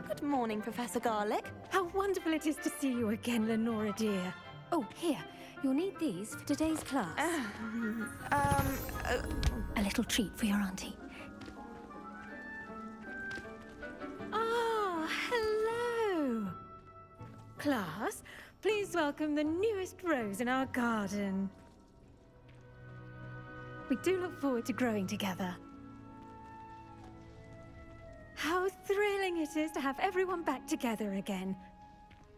Good morning, Professor Garlick. How wonderful it is to see you again, Lenora dear. Oh, here. You'll need these for today's class. A little treat for your auntie. Ah, hello. Class, please welcome the newest rose in our garden. We do look forward to growing together. How thrilling it is to have everyone back together again.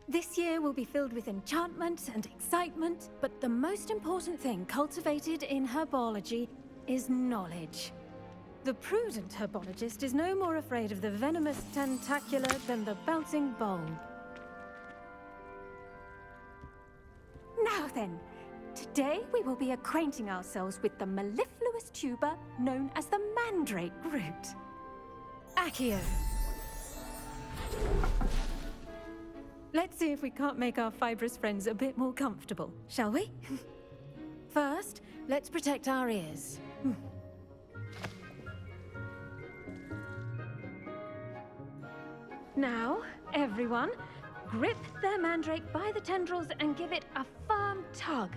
This year will be filled with enchantment and excitement, but the most important thing cultivated in herbology is knowledge. The prudent herbologist is no more afraid of the venomous tentacula than the bouncing bulb. Now then, today we will be acquainting ourselves with the mellifluous tuber known as the mandrake root. Accio. Let's see if we can't make our fibrous friends a bit more comfortable, shall we? First, let's protect our ears. Now, everyone, grip their mandrake by the tendrils and give it a firm tug.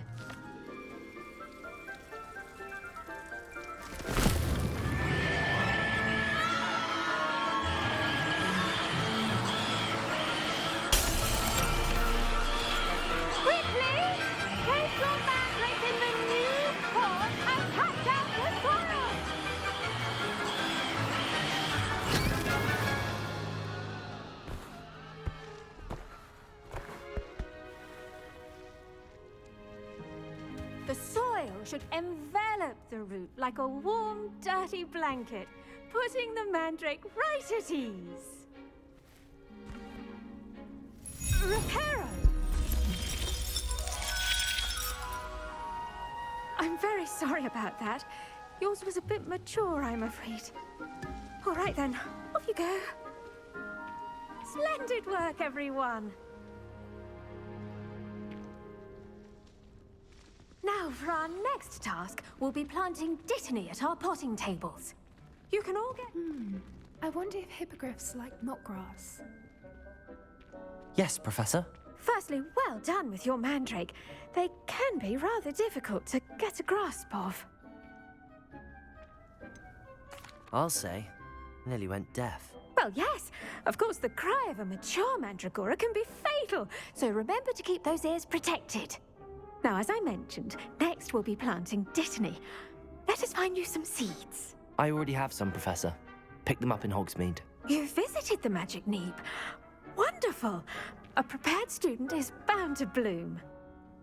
The soil should envelop the root like a warm, dirty blanket, putting the mandrake right at ease. Reparo! I'm very sorry about that. Yours was a bit mature, I'm afraid. All right then, off you go. Splendid work, everyone. Now, for our next task, we'll be planting dittany at our potting tables. You can all get... I wonder if hippogriffs like knotgrass. Yes, Professor. Firstly, well done with your mandrake. They can be rather difficult to get a grasp of. I'll say. Nearly went deaf. Well, yes. Of course, the cry of a mature mandragora can be fatal, so remember to keep those ears protected. Now, as I mentioned, next we'll be planting dittany. Let us find you some seeds. I already have some, Professor. Picked them up in Hogsmeade. You visited the Magic Neep. Wonderful. A prepared student is bound to bloom.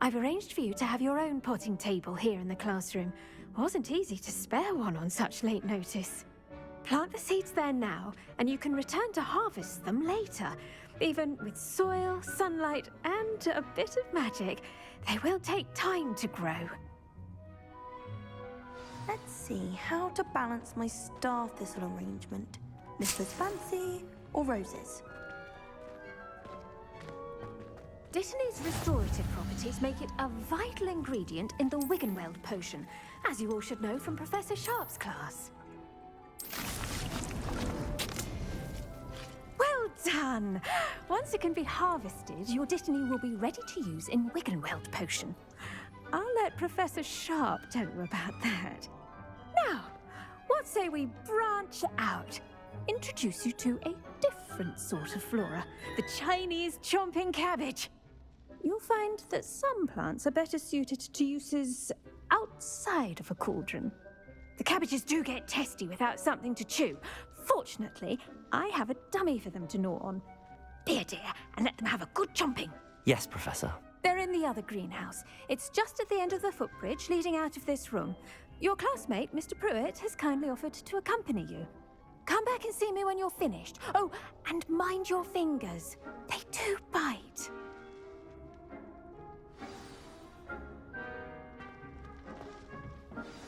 I've arranged for you to have your own potting table here in the classroom. Wasn't easy to spare one on such late notice. Plant the seeds there now, and you can return to harvest them later. Even with soil, sunlight, and a bit of magic, they will take time to grow. Let's see how to balance my star thistle arrangement. Mrs. Fancy or roses? Dittany's restorative properties make it a vital ingredient in the Wiggenweld potion, as you all should know from Professor Sharp's class. Well done! Once it can be harvested, your dittany will be ready to use in Wiggenweld potion. I'll let Professor Sharp tell you about that. Now, what say we branch out? Introduce you to a different sort of flora, the Chinese chomping cabbage. You'll find that some plants are better suited to uses outside of a cauldron. The cabbages do get testy without something to chew. Fortunately, I have a dummy for them to gnaw on. Here, dear, and let them have a good chomping. Yes, Professor. They're in the other greenhouse. It's just at the end of the footbridge leading out of this room. Your classmate, Mr. Pruitt, has kindly offered to accompany you. Come back and see me when you're finished. Oh, and mind your fingers. They do bite.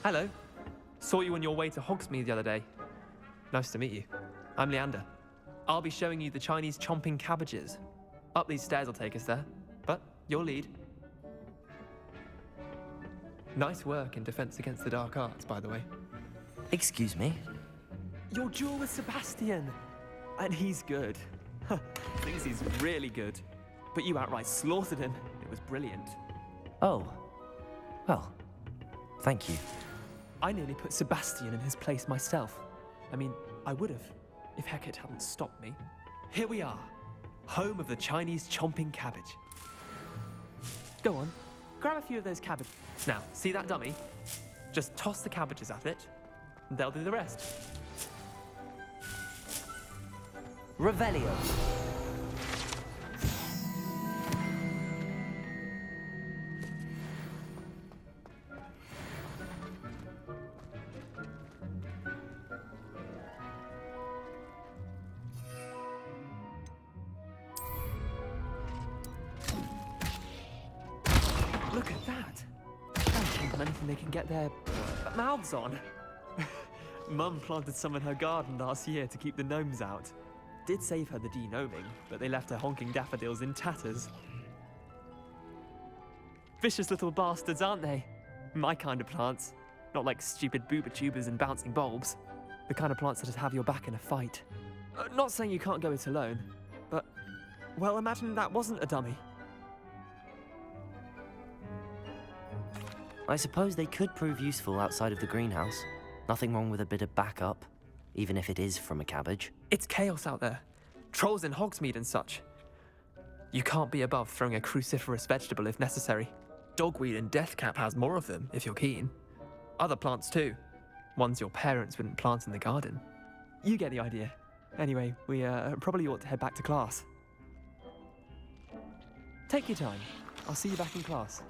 Hello. Saw you on your way to Hogsmeade the other day. Nice to meet you. I'm Leander. I'll be showing you the Chinese chomping cabbages. Up these stairs will take us there, but you'll lead. Nice work in Defense Against the Dark Arts, by the way. Excuse me? Your duel with Sebastian. And he's good. Thinks he's really good. But you outright slaughtered him. It was brilliant. Oh. Well, thank you. I nearly put Sebastian in his place myself. I mean, I would have, if Hecate hadn't stopped me. Here we are, home of the Chinese chomping cabbage. Go on, grab a few of those cabbages. Now, see that dummy? Just toss the cabbages at it, and they'll do the rest. Revelio. Look at that. Can't think of anything they can get their mouths on. Mum planted some in her garden last year to keep the gnomes out. Did save her the de-gnoming, but they left her honking daffodils in tatters. Vicious little bastards, aren't they? My kind of plants. Not like stupid booba tubers and bouncing bulbs. The kind of plants that'd have your back in a fight. Not saying you can't go it alone, but, well, imagine that wasn't a dummy. I suppose they could prove useful outside of the greenhouse. Nothing wrong with a bit of backup, even if it is from a cabbage. It's chaos out there. Trolls in Hogsmeade and such. You can't be above throwing a cruciferous vegetable if necessary. Dogweed and deathcap has more of them, if you're keen. Other plants too. Ones your parents wouldn't plant in the garden. You get the idea. Anyway, we probably ought to head back to class. Take your time. I'll see you back in class.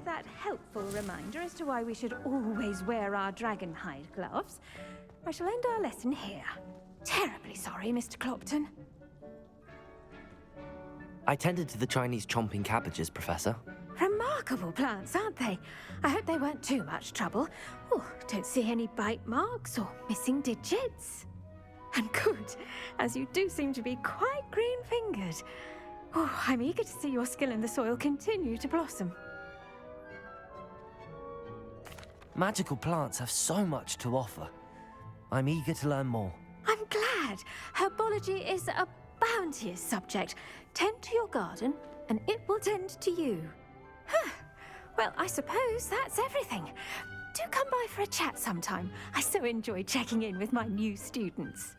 That helpful reminder as to why we should always wear our dragon hide gloves, I shall end our lesson here. Terribly sorry, Mr. Clopton. I tended to the Chinese chomping cabbages, Professor. Remarkable plants, aren't they? I hope they weren't too much trouble. Oh, don't see any bite marks or missing digits. And good, as you do seem to be quite green-fingered. Oh, I'm eager to see your skill in the soil continue to blossom. Magical plants have so much to offer. I'm eager to learn more. I'm glad. Herbology is a bounteous subject. Tend to your garden, and it will tend to you. Huh. Well, I suppose that's everything. Do come by for a chat sometime. I so enjoy checking in with my new students.